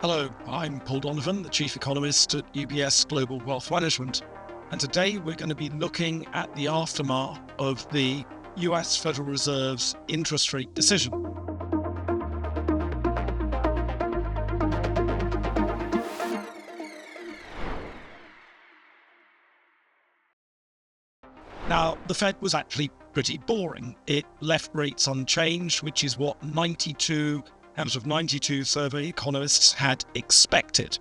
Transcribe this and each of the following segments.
Hello, I'm Paul Donovan, the Chief Economist at UBS Global Wealth Management, and today we're going to be looking at the aftermath of the US Federal Reserve's interest rate decision. Now, the Fed was actually pretty boring. It left rates unchanged, which is what 92 out of 92 survey economists had expected.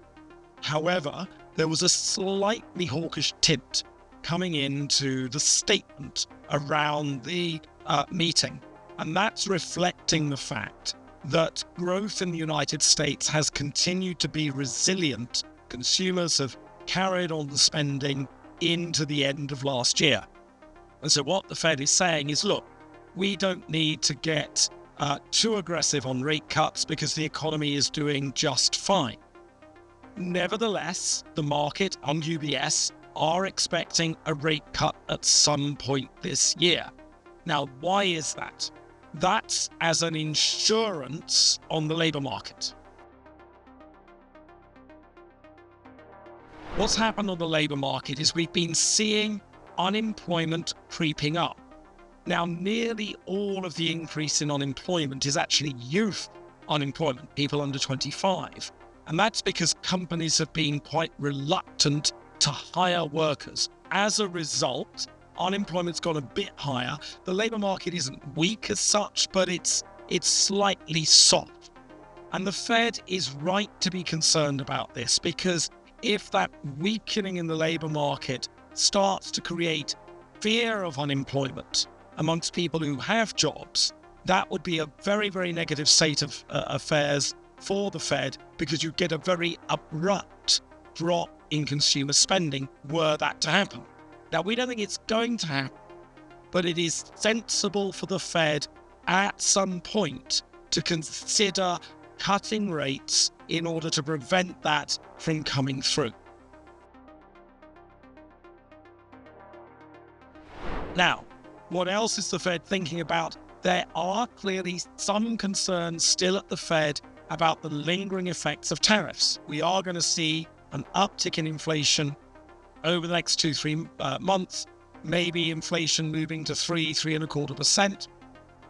However, there was a slightly hawkish tint coming into the statement around the meeting, and that's reflecting the fact that growth in the United States has continued to be resilient. Consumers have carried on the spending into the end of last year. And so what the Fed is saying is, look, we don't need to get too aggressive on rate cuts because the economy is doing just fine. Nevertheless, the market and UBS are expecting a rate cut at some point this year. Now, why is that? That's as an insurance on the labor market. What's happened on the labor market is we've been seeing unemployment creeping up. Now, nearly all of the increase in unemployment is actually youth unemployment, people under 25. And that's because companies have been quite reluctant to hire workers. As a result, unemployment's gone a bit higher. The labor market isn't weak as such, but it's slightly soft. And the Fed is right to be concerned about this, because if that weakening in the labor market starts to create fear of unemployment amongst people who have jobs, that would be a very, very negative state of affairs for the Fed, because you get a very abrupt drop in consumer spending were that to happen. Now, we don't think it's going to happen, but it is sensible for the Fed at some point to consider cutting rates in order to prevent that from coming through. Now, what else is the Fed thinking about? There are clearly some concerns still at the Fed about the lingering effects of tariffs. We are going to see an uptick in inflation over the next 2-3 months, maybe inflation moving to 3.25%.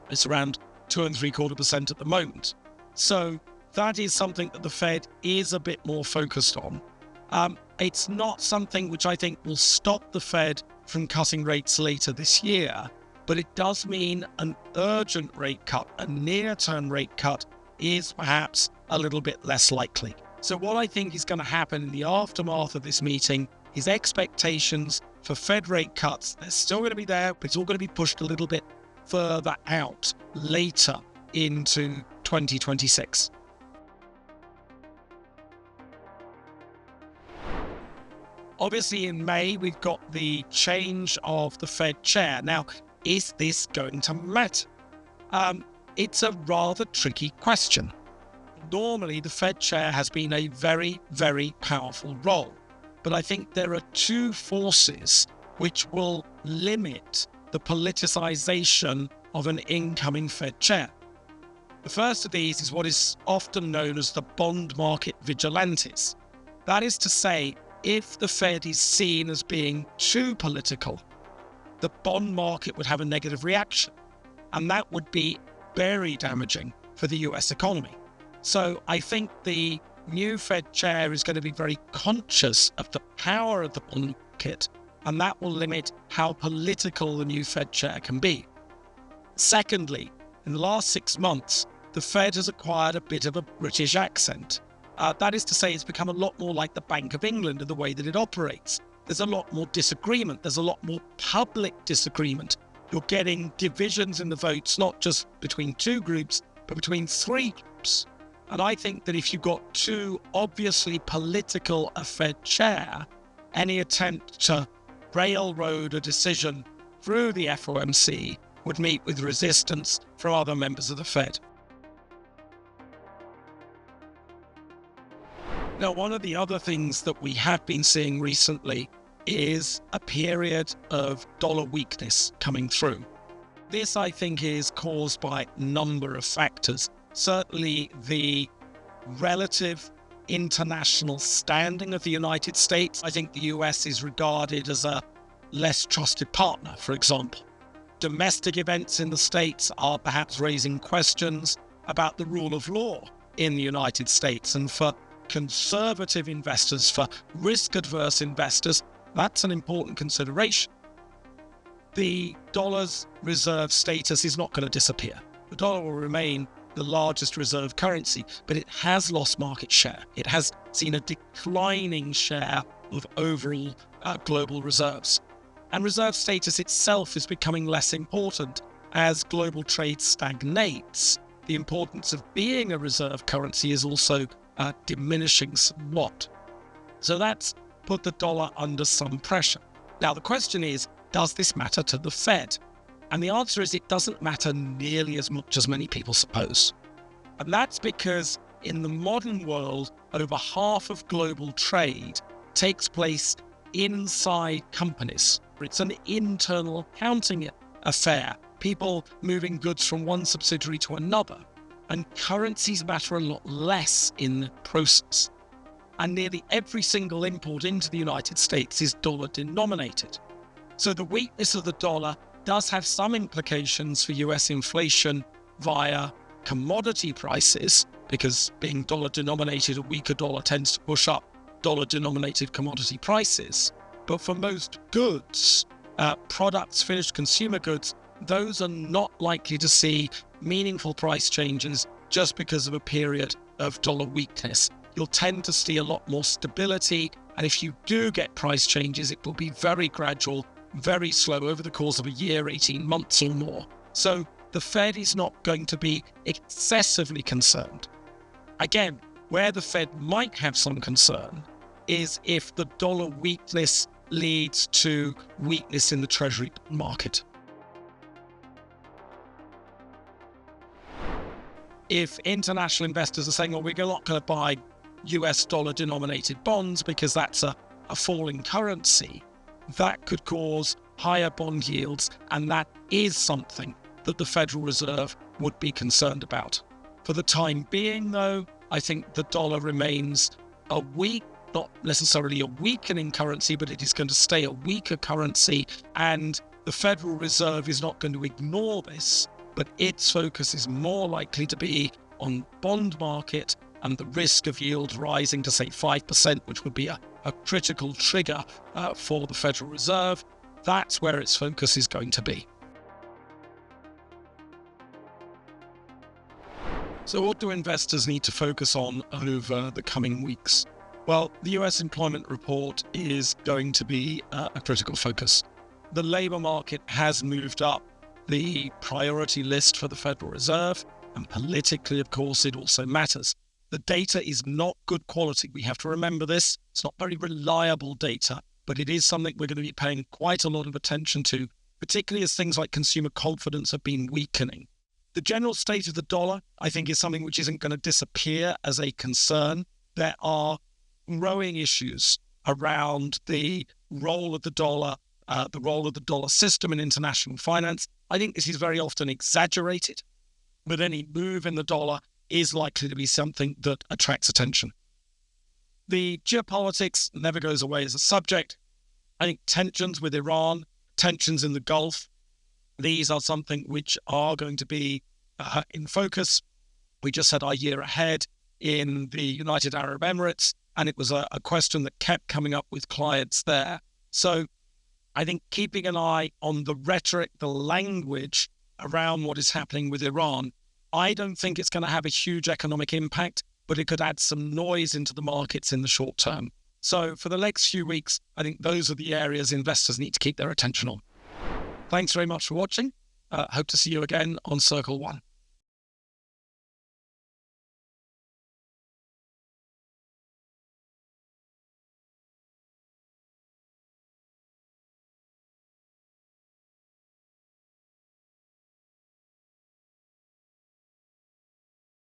It's around 2.75% at the moment. So that is something that the Fed is a bit more focused on. It's not something which I think will stop the Fed from cutting rates later this year, but it does mean an urgent rate cut, a near-term rate cut, is perhaps a little bit less likely. So what I think is going to happen in the aftermath of this meeting is expectations for Fed rate cuts. They're still going to be there, but it's all going to be pushed a little bit further out later into 2026. Obviously, in May, we've got the change of the Fed chair. Now, is this going to matter? It's a rather tricky question. Normally, the Fed chair has been a very, very powerful role. But I think there are two forces which will limit the politicization of an incoming Fed chair. The first of these is what is often known as the bond market vigilantes. That is to say, if the Fed is seen as being too political, the bond market would have a negative reaction, and that would be very damaging for the US economy. So I think the new Fed chair is going to be very conscious of the power of the bond market, and that will limit how political the new Fed chair can be. Secondly, in the last 6 months, the Fed has acquired a bit of a British accent. That is to say, it's become a lot more like the Bank of England in the way that it operates. There's a lot more disagreement. There's a lot more public disagreement. You're getting divisions in the votes, not just between two groups, but between three groups. And I think that if you've got too obviously political a Fed chair, any attempt to railroad a decision through the FOMC would meet with resistance from other members of the Fed. Now, one of the other things that we have been seeing recently is a period of dollar weakness coming through. This, I think, is caused by a number of factors. Certainly, the relative international standing of the United States. I think the US is regarded as a less trusted partner, for example. Domestic events in the States are perhaps raising questions about the rule of law in the United States. And for conservative investors, for risk-adverse investors, that's an important consideration. The dollar's reserve status is not going to disappear. The dollar will remain the largest reserve currency, but it has lost market share. It has seen a declining share of overall global reserves. And reserve status itself is becoming less important as global trade stagnates. The importance of being a reserve currency is also diminishing somewhat. So that's put the dollar under some pressure. Now, the question is, does this matter to the Fed? And the answer is it doesn't matter nearly as much as many people suppose. And that's because in the modern world, over half of global trade takes place inside companies. It's an internal accounting affair, people moving goods from one subsidiary to another. And currencies matter a lot less in the process. And nearly every single import into the United States is dollar denominated. So the weakness of the dollar does have some implications for US inflation via commodity prices, because being dollar denominated, a weaker dollar tends to push up dollar denominated commodity prices. But for most goods, products, finished consumer goods, those are not likely to see meaningful price changes just because of a period of dollar weakness. You'll tend to see a lot more stability, and if you do get price changes, it will be very gradual, very slow over the course of a year, 18 months or more. So the Fed is not going to be excessively concerned. Again, where the Fed might have some concern is if the dollar weakness leads to weakness in the Treasury market. If international investors are saying, well, we're not going to buy US dollar denominated bonds because that's a falling currency, that could cause higher bond yields, and that is something that the Federal Reserve would be concerned about. For the time being, though, I think the dollar remains a weak, not necessarily a weakening currency, but it is going to stay a weaker currency, and the Federal Reserve is not going to ignore this, but its focus is more likely to be on bond market and the risk of yields rising to, say, 5%, which would be a critical trigger for the Federal Reserve. That's where its focus is going to be. So what do investors need to focus on over the coming weeks? Well, the US employment report is going to be a critical focus. The labor market has moved up the priority list for the Federal Reserve, and politically, of course, it also matters. The data is not good quality. We have to remember this. It's not very reliable data, but it is something we're going to be paying quite a lot of attention to, particularly as things like consumer confidence have been weakening. The general state of the dollar, I think, is something which isn't going to disappear as a concern. There are growing issues around the role of the dollar system in international finance. I think this is very often exaggerated, but any move in the dollar is likely to be something that attracts attention. The geopolitics never goes away as a subject. I think tensions with Iran, tensions in the Gulf, these are something which are going to be in focus. We just had our year ahead in the United Arab Emirates, and it was a question that kept coming up with clients there. So I think keeping an eye on the rhetoric, the language around what is happening with Iran, I don't think it's going to have a huge economic impact, but it could add some noise into the markets in the short term. So for the next few weeks, I think those are the areas investors need to keep their attention on. Thanks very much for watching. Hope to see you again on Circle One.